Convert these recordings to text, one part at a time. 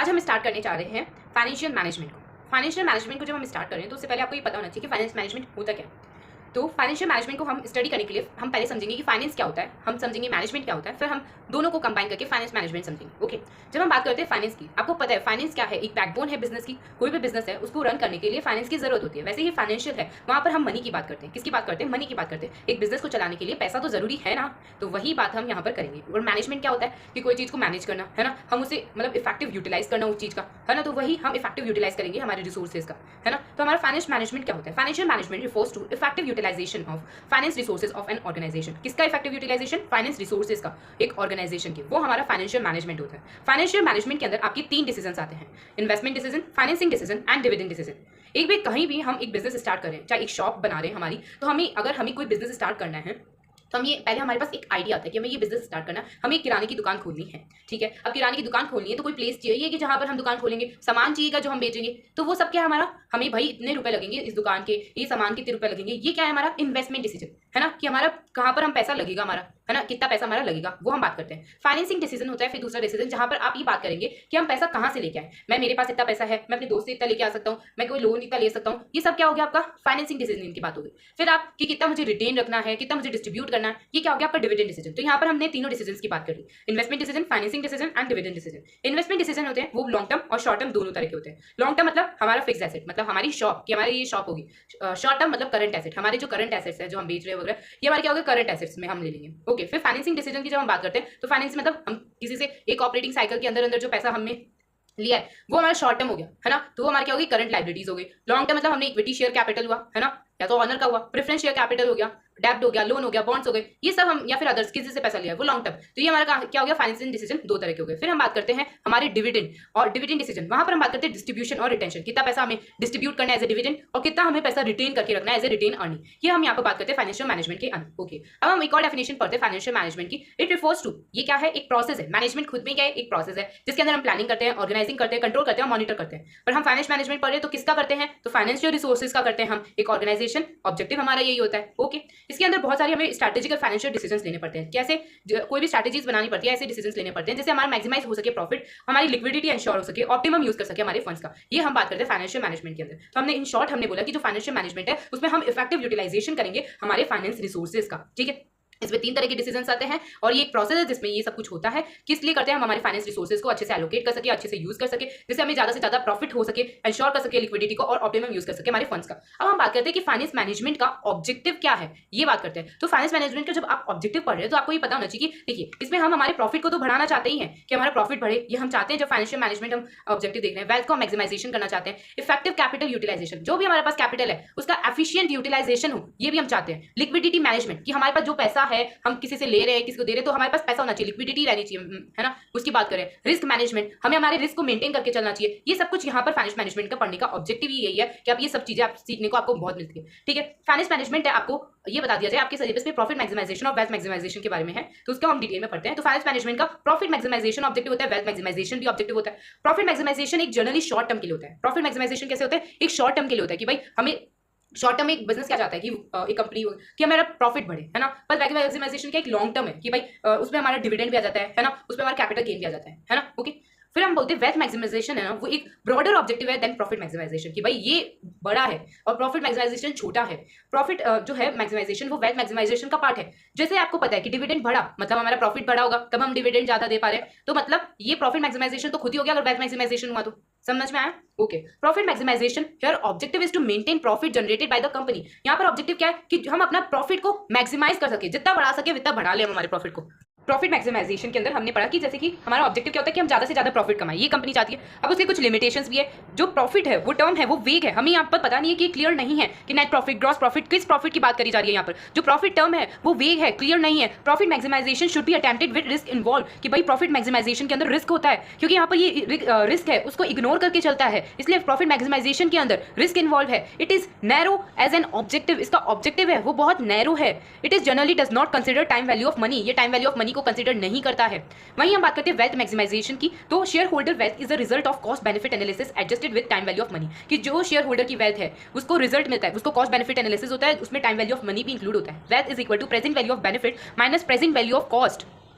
आज हम स्टार्ट करने जा रहे हैं फाइनेंशियल मैनेजमेंट को। फाइनेंशियल मैनेजमेंट को जब हम स्टार्ट कर रहे हैं तो उससे पहले आपको ये पता होना चाहिए कि फाइनेंस मैनेजमेंट होता क्या है। तो फाइनेंशियल मैनेजमेंट को हम स्टडी करने के लिए हम पहले समझेंगे कि फाइनेंस क्या होता है, हम समझेंगे मैनेजमेंट क्या होता है, फिर हम दोनों को कंबाइन करके फाइनेंस मैनेजमेंट समझेंगे। ओके, जब हम बात करते हैं फाइनेंस की, आपको पता है फाइनेंस क्या है, एक बैकबोन है बिजनेस की। कोई भी बिजनेस है उसको रन करने के लिए फाइनेंस की जरूरत होती है। वैसे ही फाइनेंशियल है, वहाँ पर हम मनी की बात करते हैं। किसकी बात करते हैं? मनी की बात करते हैं। एक बिजनेस को चलाने के लिए पैसा तो जरूरी है ना, तो वही बात हम यहाँ पर करेंगे। और मैनेजमेंट क्या होता है कि कोई चीज़ को मैनेज करना है ना, हम उसे मतलब इफेक्टिव यूटिलाइज करना उस चीज़ का, है ना, तो वही हम इफेक्टिव यूटिलाइज करेंगे हमारे रिसोर्सेज का, है ना। तो हमारा फाइनेंस मैनेजमेंट क्या होता है? Financial management refers to effective utilization of finance resources of an organization. किसका इफेक्टिव यूटिलाइजेशन? फाइनेंस रिसोर्सेज का, एक ऑर्गेनाइजेशन की, वो हमारा फाइनेंशियल मैनेजमेंट होता है। फाइनेंशियल मैनेजमेंट के अंदर आपके 3 डिसीजन आते हैं: investment decision, financing decision and dividend decision. एक भी कहीं भी हम एक बिजनेस स्टार्ट करें, चाहे एक शॉप बना रहे हैं हमारी, तो हमें कोई बिजनेस स्टार्ट करना है तो हम ये पहले हमारे पास एक आइडिया आता है कि हमें ये बिजनेस स्टार्ट करना है, हमें एक किराने की दुकान खोलनी है। ठीक है, अब किराने की दुकान खोलनी है तो कोई प्लेस चाहिए कि जहाँ पर हम दुकान खोलेंगे, सामान चाहिएगा जो हम बेचेंगे। तो वो सब क्या है हमारा, हमें भाई इतने रुपए लगेंगे इस दुकान के, ये सामान के इतने रुपए लगेंगे, ये क्या है हमारा इन्वेस्टमेंट डिसीजन, है ना, कि हमारा कहाँ पर हम पैसा लगेगा हमारा, है ना, कितना पैसा हमारा लगेगा, वो हम बात करते हैं। फाइनेंसिंग डिसीजन होता है फिर दूसरा डिसीजन, जहां पर आप ये बात करेंगे कि हम पैसा कहाँ से लेके आए। मेरे पास इतना पैसा है, मैं अपने दोस्त से इतना लेके आ सकता हूँ, मैं कोई लोन इतना ले सकता हूँ, ये सब क्या हो गया आपका फाइनेंसिंग डिसीजन की बात होगी। फिर आप कि कितना मुझे रिटेन रखना है, कितना मुझे डिस्ट्रीब्यूट करना है, ये क्या हो गया आपका डिविडेंड डिसीजन। तो यहाँ पर हमने तीनों डिसीजन की बात करी: investment decision, financing decision and dividend decision. Investment decision होते हैं वो लॉन्ग टर्म और शॉर्ट टर्म दोनों तरह के होते हैं। लॉन्ग टर्म मतलब हमारा फिक्स एसेट, मतलब हमारी शॉप की, हमारी ये शॉप होगी। शॉर्ट टर्म मतलब करंट एसेट, हमारे जो करंट एसेट्स है जो हम बेच रहे हैं वगैरह, ये हमारे क्या होगा करंट एसेट्स में हम ले लेंगे। ओके, फिर फाइनेंसिंग डिसीजन की जब हम बात करते हैं तो फाइनेंस मतलब हम किसी से एक ऑपरेटिंग साइकिल के अंदर जो पैसा हमने लिया है वो हमारा शॉर्ट टर्म हो गया, है ना, तो वो हमारी क्या होगी करंट लाइबिलिटीज हो गई। लॉन्ग टर्म मतलब हमने इक्विटी शेयर कैपिटल हुआ, है ना, या तो ऑनर का हुआ, प्रेफरेंस शेयर कैपिटल हो गया, डेब्ट हो गया, लोन हो गया, बॉन्ड्स हो गए, ये सब हम या फिर अदर्स किसी से पैसा लिया है वो लॉन्ग टर्म। तो ये हमारा क्या हो गया फाइनेंशियल डिसीजन दो तरह के हो गए। फिर हम बात करते हैं हमारे डिविडेंड और डिविडेंड डिसीजन, वहां पर हम बात करते हैं डिस्ट्रीब्यूशन और रिटेंशन, कितना पैसा हमें डिस्ट्रीब्यूट करना है एज ए डिविडेंड और कितना हमें पैसा रिटेन करके रखना है एज ए रिटेन अर्निंग, ये हम यहाँ पर बात करते हैं फाइनेंशियल मैनेजमेंट के अंदर। ओके, अब हम एक और डेफिनेशन पढ़ते हैं फाइनेंशियल मैनेजमेंट की। इट रिफर्स टू, ये क्या है, एक प्रोसेस है। मैनेजमेंट खुद में क्या है, एक प्रोसेस है जिसके अंदर हम प्लानिंग करते हैं, ऑर्गेनाइजिंग करते हैं, कंट्रोल करते हैं, मॉनिटर करते हैं। पर हम फाइनेंस मैनेजमेंट पढ़ रहे हैं तो किसका करते हैं, तो फाइनेंशियल रिसोर्सेज का करते हैं हम, एक ऑर्गेनाइजेशन, ऑब्जेक्टिव हमारा यही होता है। ओके, इसके अंदर बहुत सारी हमें स्ट्रैटेजिकल फाइनेंशियल डिसीजंस लेने पड़ते हैं। कैसे? कोई भी स्ट्रैटेजीज बनानी पड़ती है, ऐसे डिसीजंस लेने पड़ते हैं जिससे हमारा मैक्सिमाइज हो सके प्रॉफिट, हमारी लिक्विडिटी इंश्योर हो सके, ऑप्टिमम यूज कर सके हमारे फंड्स का। ये हम बात करते हैं फाइनेंशियल मैनेजमेंट के अंदर। तो हमने इन शॉर्ट हमने बोला कि जो फाइनेंशियल मैनेजमेंट है उसमें हम इफेक्टिव यूटिलाइजेशन करेंगे हमारे फाइनेंस रिसोर्सेज का। ठीक है, इसमें 3 तरह के डिसीजंस आते हैं और ये एक प्रोसेस है जिसमें ये सब कुछ होता है। किस लिए करते हैं? हम हमारे फाइनेंस रिसोर्सेज को अच्छे से एलोकेट कर सके, अच्छे से यूज कर सके, जिससे हमें ज्यादा से ज्यादा प्रॉफिट हो सके, इंश्योर कर सके लिक्विडिटी को और ऑप्टिमम यूज कर सके हमारे फंड्स का। अब हम बात करते हैं कि फाइनेंस मैनेजमेंट का ऑब्जेक्टिव क्या है, ये बात करते हैं। तो फाइनेंस मैनेजमेंट का जब आप ऑब्जेक्टिव पढ़ रहे हैं तो आपको ये पता होना चाहिए कि देखिए इसमें हम हमारे प्रॉफिट को तो बढ़ाना चाहते ही हैं कि हमारा प्रॉफिट बढ़े, ये हम चाहते हैं। जब फाइनेंशियल मैनेजमेंट हम ऑब्जेक्टिव देख रहे हैं, वेल्थ को मैक्सिमाइजेशन करना चाहते हैं, इफेक्टिव कैपिटल यूटिलाइजेशन, जो भी हमारे पास कैपिटल है उसका एफिशिएंट यूटिलाइजेशन हो, ये भी हम चाहते हैं। लिक्विडिटी मैनेजमेंट, कि हमारे पास जो पैसा है हम किसी से ले रहे हैं, किसी को दे रहे हैं, तो हमारे पास पैसा होना चाहिए, लिक्विडिटी रहनी चाहिए, है ना, उसकी बात करें। रिस्क मैनेजमेंट, हमें हमारे रिस्क को मेंटेन करके चलना चाहिए। ये सब कुछ यहाँ पर फाइनेंस मैनेजमेंट का पढ़ने का ऑब्जेक्टिव ही यही है कि आप ये सब चीजें आप सीखने को आपको बहुत मिलती है। ठीक है, फाइनेंस मैनेजमेंट है, आपको ये बता दिया जाए आपके सिलेबस में प्रॉफिट मैक्सिमाइजेशन और वेल्थ मैक्सिमाइजेशन के बारे में है, तो उसका हम डिटेल में पढ़ते हैं। तो फाइनेंस मैनेजमेंट का प्रॉफिट मैक्सिमाइजेशन ऑब्जेक्टिव होता है, वेल्थ मैक्सिमाइजेशन भी ऑब्जेक्टिव होता है। प्रॉफिट मैक्सिमाइजेशन एक जनरली शॉर्ट टर्म के लिए होता है। प्रॉफिट मैक्सिमाइजेशन कैसे होता है? एक शॉर्ट टर्म के लिए होता है कि भाई हमें शॉर्ट टर्म में एक बिजनेस क्या चाहता है कि एक कंपनी कि हमारा प्रॉफिट बढ़े, है ना। पर वेल्थ मैक्सिमाइजेशन का एक लॉन्ग टर्म है कि भाई उसमें हमारा डिविडेंड भी आ जाता है ना, उसमें हमारा कैपिटल गेन भी आ जाता है ना। ओके, फिर हम बोलते हैं वेल्थ मैक्सिमाइजेशन है ना, वो एक ब्रॉडर ऑब्जेक्टिव है देन प्रॉफिट मैक्सिमाइजेशन, कि भाई ये बड़ा है और प्रॉफिट मैक्सिमाइजेशन छोटा है। प्रॉफिट जो है मैक्सिमाइजेशन वो वेल्थ मैक्सिमाइजेशन का पार्ट है। जैसे आपको पता है कि डिविडेंड बढ़ा मतलब हमारा प्रॉफिट बढ़ा होगा, तब हम डिविडेंड ज्यादा दे पा रहे हैं, तो मतलब ये प्रॉफिट मैक्सिमाइजेशन तो खुद ही हो गया अगर वेल्थ मैक्सिमाइजेशन हुआ तो। समझ में आया? Okay, profit maximization here objective is to maintain profit generated by the company. यहाँ पर ऑब्जेक्टिव क्या है कि हम अपना प्रॉफिट को मैक्सिमाइज कर सके, जितना बढ़ा सके उतना बढ़ा ले हम हमारे प्रॉफिट को। प्रॉफिट मैक्सिमाइजेशन के अंदर हमने पढ़ा कि जैसे कि हमारा ऑब्जेक्टिव क्या होता है कि हम ज्यादा से ज्यादा प्रॉफिट कमाएं, ये कंपनी चाहती है। अब उसके कुछ लिमिटेशंस भी है। जो प्रॉफिट है वो टर्म है वो वेग है, हमें यहाँ पर पता नहीं है कि क्लियर नहीं है कि नेट प्रॉफिट, ग्रॉस प्रॉफिट, किस प्रॉफिट की बात करी जा रही है। यहाँ पर जो प्रॉफिट टर्म है वो वेग है, क्लियर नहीं है। Profit maximization should be attempted with risk involve, कि भाई प्रॉफिट मैक्सिमाइजेशन के अंदर रिस्क होता है, क्योंकि यहाँ पर ये रिस्क है उसको इग्नोर करके चलता है, इसलिए प्रॉफिट मैक्सिमाइजेशन के अंदर रिस्क इन्वॉल्व है। It is narrow as an objective, इसका ऑब्जेक्टिव है वो बहुत नैरो है। It is generally does not consider time value of money, ये टाइम वैल्यू ऑफ मनी को कंसिडर नहीं करता है। वहीं हम बात करते हैं वेल्थ मैक्सिमाइजेशन की, तो share holder wealth is the result of cost benefit analysis adjusted with time value of money, कि जो शेयर होल्डर की वेल्थ है उसको रिजल्ट मिलता है, उसको कॉस्ट बेनिफिट एनालिसिस होता है, उसमें टाइम वैल्यू ऑफ मनी भी इंक्लूड होता है। Wealth is equal to present value of benefit minus present value of cost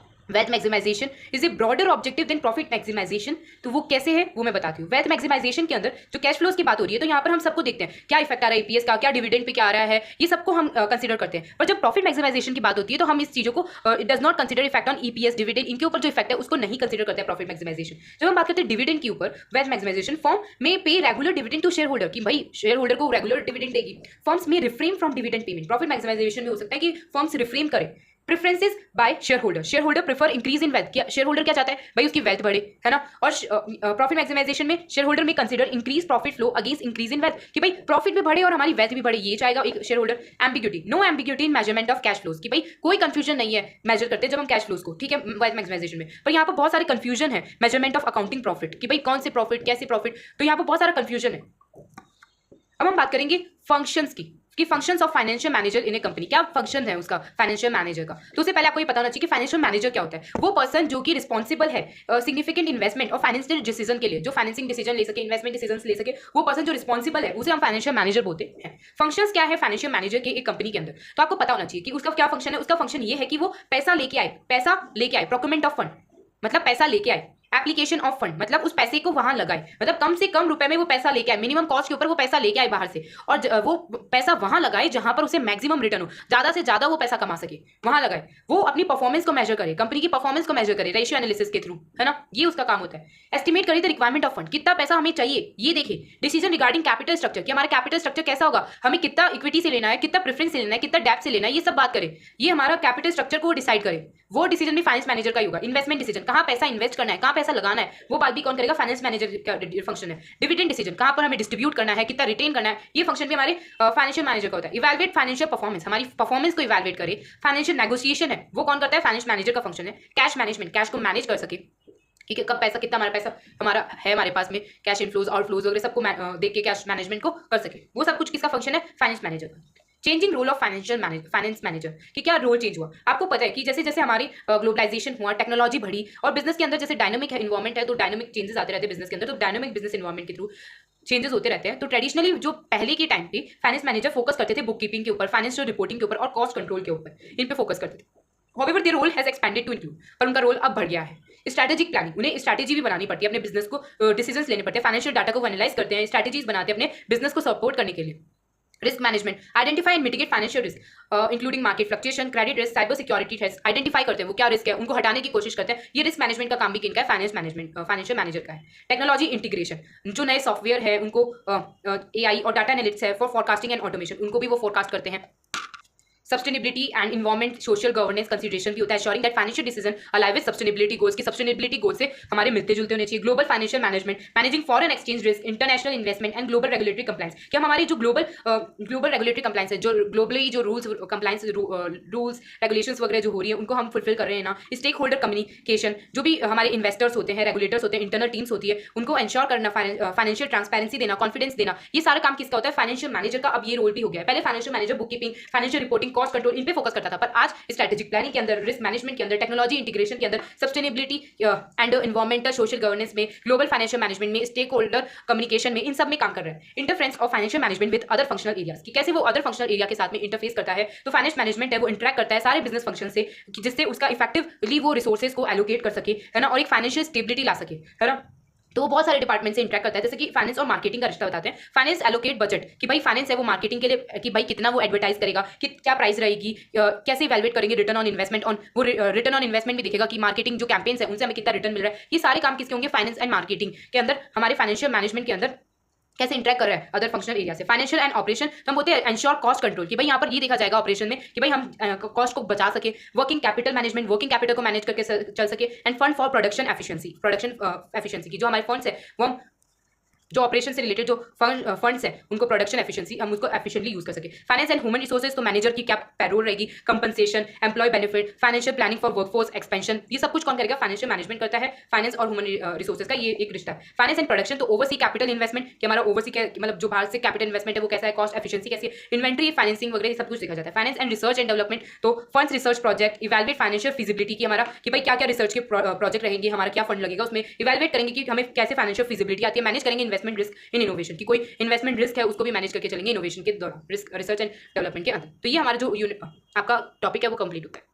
wealth maximization is a broader objective than profit maximization. तो वो कैसे है वो मैं बताती हूँ। वेल्थ मैक्सिमाइजेशन के अंदर जो कैश फ्लोज की बात हो रही है, तो यहाँ पर हम सबको देखते हैं क्या इफेक्ट आ रहा है ईपीएस का, क्या डिविडेंड पे क्या आ रहा है, ये सबको हम कंसीडर करते हैं। पर जब प्रॉफिट मैक्सिमाइजेशन की बात होती है तो हम इस चीज़ों को it does not consider effect on EPS dividend, इनके ऊपर जो इफेक्ट है उसको नहीं कंसिडर करते हैं प्रॉफिट मैक्सिमाइजेशन। जब हम बात करते हैं डिविडेंड के ऊपर, वेल्थ मैक्सिमाइजेशन फर्म में pay regular dividend to share holder, कि भाई शेयर होल्डर को रेगुलर डिविडेंड देगी। फर्म्स में refrain from dividend payment. Profit maximization में हो सकता है कि फर्म्स रिफ्रेन करें। Preferences by share holder, share holder prefer increase in wealth. क्या शेयर होल्डर क्या चाहता है भाई, उसकी वेल्थ बढ़े, है ना। और प्रॉफिट मैक्सिमाइजेशन में शेयर होल्डर में consider increase profit flow against increase in wealth, कि भाई प्रॉफिट भी बढ़े और हमारी वेल्थ भी बढ़े, ये चाहेगा एक share holder. Ambiguity, no ambiguity in measurement of cash flows, कि भाई कोई कंफ्यूजन नहीं है मेजर करते जब हम कैश फ्लोज को, ठीक है, वेल्थ मैक्सिमाइजेशन में। पर यहाँ पर बहुत सारे कंफ्यूजन है मेजरमेंट ऑफ अकाउंटिंग प्रॉफिट, कि भाई कौन से प्रॉफिट, कैसे प्रॉफिट, तो यहाँ पर बहुत सारा कंफ्यूजन है। अब हम बात करेंगे फंक्शंस की, कि functions of financial manager in A company, क्या फंक्शन है उसका फाइनेंशियल मैनेजर का। तो उससे पहले आपको ये पता होना चाहिए कि फाइनेंशियल मैनेजर क्या होता है। वो पर्सन जो कि रिस्पॉन्सिबल है सिग्निफिकेंट इन्वेस्टमेंट और फाइनेंशियल डिसीजन के लिए, जो फाइनेंसिंग डिसीजन ले सके, इन्वेस्टमेंट डिसीजन ले सके, वो पर्सन जो रिस्पॉन्सिबल है उसे हम फाइनेंशियल मैनेजर बोलते हैं। फंक्शंस क्या है फाइनेंशियल मैनेजर के एक कंपनी के अंदर, तो आपको पता होना चाहिए कि उसका क्या फंक्शन है। उसका फंक्शन ये है कि वो पैसा लेके आए, प्रोक्योरमेंट ऑफ फंड मतलब पैसा लेके आए, एप्लीकेशन ऑफ फंड मतलब उस पैसे को वहां लगाए, मतलब कम से कम रुपए में वो पैसा लेके आए, मिनिमम कॉस्ट के ऊपर वो पैसा लेके आए बाहर से, और वो पैसा वहां लगाए जहां पर उसे मैक्सिमम रिटर्न हो, ज्यादा से ज्यादा वो पैसा कमा सके, वहां लगाए। वो अपनी परफॉर्मेंस को मेजर करे, कंपनी की परफॉर्मेंस को मेजर करे रेशियो एनालिसिस के थ्रू, है ना, ये उसका काम होता है। एस्टिमेट करे द रिक्वायरमेंट ऑफ फंड, कितना पैसा हमें चाहिए ये देखे। डिसीजन रिगार्डिंग कैपिटल स्ट्रक्चर, कि हमारा कैपिटल स्ट्रक्चर कैसा होगा, हमें कितना इक्विटी से लेना है, कितना प्रेफरेंस से लेना है, कितना डेब्ट से लेना है, ये सब बात करे। ये हमारा कैपिटल स्ट्रक्चर को डिसाइड करे, वो डिसीजन भी फाइनेंस मैनेजर का ही होगा। इन्वेस्टमेंट डिसीजन, कहाँ पैसा इन्वेस्ट करना है, कहाँ पैसा लगाना है, वो बात भी कौन करेगा, फाइनेंस मैनेजर का फंक्शन है। डिविडेंड डिसीजन, कहाँ पर हमें डिस्ट्रीब्यूट करना है, कितना रिटेन करना है, ये फंक्शन भी हमारे फाइनेंशियल मैनेजर का होता है। इवैल्यूएट फाइनेंशियल परफॉर्मेंस, हमारी परफॉर्मेंस को इवैल्यूएट करे। फाइनेंशियल नेगोशिएशन है, वो कौन करता है, फाइनेंस मैनेजर का फंक्शन है। कैश मैनेजमेंट, कैश को मैनेज कर सके, ठीक है, कब पैसा कितना हमारा है हमारे पास में, कैश इनफ्लोज आउटफ्लोज वगैरह सबको देख के कैश मैनेजमेंट को कर सके, वो सब कुछ किसका फंक्शन है, फाइनेंस मैनेजर का। Changing role of finance manager, कि क्या रोल चेंज हुआ। आपको पता है कि जैसे जैसे हमारी ग्लोबलाइजेशन हुआ, टेक्नोलॉजी बढ़ी, और बिजनेस के अंदर जैसे डायनामिक इन्वायरमेंट है, तो डायनामिक चेंजेस आते रहते हैं बिजनेस के अंदर, तो डायनामिक बिजनेस इन्वायरमेंट के थ्रू चेंजेस होते रहते हैं। तो ट्रेडिशनली जो पहले के टाइम पे फाइनेंस मैनेजर फोकस करते थे बुक कीपिंग के ऊपर, फाइनेंशियल रिपोर्टिंग के ऊपर और कॉस्ट कंट्रोल के ऊपर, इन पे फोकस करते थे। However, their role has expanded to include, पर उनका रोल अब बढ़ गया है स्ट्रैटेजिक प्लानिंग। उन्हें स्ट्रैटेजी भी बनानी पड़ती है, अपने बिजनेस को डिसीजंस लेने पड़ते हैं, फाइनेंशियल डाटा को एनालाइज करते हैं, स्ट्रैटेजीज बनाते हैं अपने बिजनेस को सपोर्ट करने के लिए। Risk management, identify and mitigate financial risk including market fluctuation, credit risk, cyber security threats. Identify करते हैं वो क्या रिस्क है, उनको हटाने की कोशिश करते हैं। ये रिस्क मैनेजमेंट का काम भी किनका है, फाइनेंशियल मैनेजर का है। टेक्नोलॉजी इंटीग्रेशन, जो नए सॉफ्टवेयर है उनको AI और डाटा एनालिटिक्स है फॉर फोरकास्टिंग एंड ऑटोमेशन, उनको भी वो फोरकास्ट करते हैं। Sustainability and environment social governance consideration भी होता है, assuring that financial decision alive with sustainability goals, की सस्टेनेबिलिटी गोल से हमारे मिलते जुलते होने चाहिए। Global financial management, managing foreign exchange risk, international investment and global regulatory compliance, कि हम हमारी जो ग्लोबल रेगुलेटरी कंप्लायंस है, जो ग्लोबली जो रूल्स रेगुलेशंस वगैरह जो हो रही है उनको हम फुलफिल कर रहे हैं ना। स्टेक होल्डर कम्युनिकेशन, जो भी हमारे इन्वेस्टर्स होते हैं, रेगुलेटर्स होते हैं, इंटरनल टीम्स होती है, उनको एंश्योर करना, फाइनेंशियल ट्रांसपेरेंसी देना, कॉन्फिडेंस देना, ये सारा काम किसका होता है, फाइनेंशियल मैनेजर का। अब ये रोल भी हो गया है। पहले financial manager book keeping, financial reporting, cost control, इन पे फोकस करता था, पर आज स्ट्रैटेजिक प्लानिंग के अंदर, रिस्क मैनेजमेंट के अंदर, टेक्नोलॉजी इंटीग्रेशन के अंदर, sustainability and environmental social governance में, ग्लोबल फाइनेंशियल मैनेजमेंट में, स्टेक होल्डर कम्युनिकेशन में, इन सब में काम कर रहा है। Interference of financial management with other functional areas, कि कैसे वो अदर फंक्शनल एरिया के साथ में इंटरफेस करता है। तो फाइनेंस मैनेजमेंट है वो इंटरेक्ट करता है सारे बिजनेस फंक्शन से, जिससे उसका इफेक्टिवली वो रिसोर्सेज को एलोकेट कर सके, है ना, और एक फाइनेंशियल स्टेबिलिटी ला सके, है ना। तो वो बहुत सारे डिपार्टमेंट से इंटरेक्ट करता है, जैसे कि फाइनेंस और मार्केटिंग का रिश्ता बताते हैं। फाइनेंस एलोकेट बजट, कि भाई फाइनेंस है वो मार्केटिंग के लिए, कि भाई कितना वो एडवर्टाइज करेगा, कि क्या प्राइस रहेगी, कैसे इवैल्यूएट करेंगे रिटर्न ऑन इन्वेस्टमेंट, ऑन वो रिटर्न ऑन इन्वेस्टमेंट भी दिखेगा कि मार्केटिंग जो कैंपेन्स है उनसे हमें कितना रिटर्न मिल रहा है। ये सारे काम किसके होंगे, फाइनेंस एंड मार्केटिंग के अंदर, हमारे फाइनेंशियल मैनेजमेंट के अंदर कैसे इंटरेक्ट कर रहा है अदर फंक्शनल एरिया से। फाइनेंशियल एंड ऑपरेशन, तो हम बोलते हैं एंश्योर कॉस्ट कंट्रोल, कि भाई यहाँ पर ये देखा जाएगा ऑपरेशन में कि भाई हम कॉस्ट को बचा सके। Working capital management, working capital को मैनेज करके चल सके। End fund for production efficiency, की जो हमारे फंड्स है वो हम जो ऑपरेशन से रिलेटेड जो फंड्स है उनको प्रोडक्शन एफिशिएंसी, हम उसको एफिशिएंटली यूज कर सके। फाइनेंस एंड ह्यूमन रिसोर्सेज, तो मैनेजर की क्या पैरोल रहेगी, compensation, employee benefit, financial planning for workforce expansion, ये सब कुछ कौन करेगा, फाइनेंशियल मैनेजमेंट करता है। फाइनेंस और ह्यूमन रिसोर्सेज का ये एक रिश्ता है। फाइनेंस एंड प्रोडक्शन, तो ओवरसी कैपिटल इन्वेस्टमेंट, कि हमारा ओवरसी मतलब जो बाहर से कैपिटल इन्वेस्टमेंट है वो कैसा है, कॉस्ट एफिशिएंसी कैसी है, इन्वेंट्री, फाइनेंसिंग वगैरह सब कुछ देखा जाता है। Finance and research and development, तो funds research project, evaluate financial feasibility, की हमारा कि भाई क्या क्या रिसर्च के प्रोजेक्ट रहेंगे, हमारा क्या फंड लगेगा उसमें, इवैल्यूएट करेंगे कि हमें कैसे फाइनेंशियल फिजिबिलिटी आती है, मैनेज करेंगे इन्वेस्टमेंट रिस्क इन इनोवेशन, की कोई इन्वेस्टमेंट रिस्क है उसको भी मैनेज करके चलेंगे इनोवेशन के दौरान, रिसर्च एंड डेवलपमेंट के अंदर। तो ये हमारा जो आपका टॉपिक है वो कंप्लीट होता है।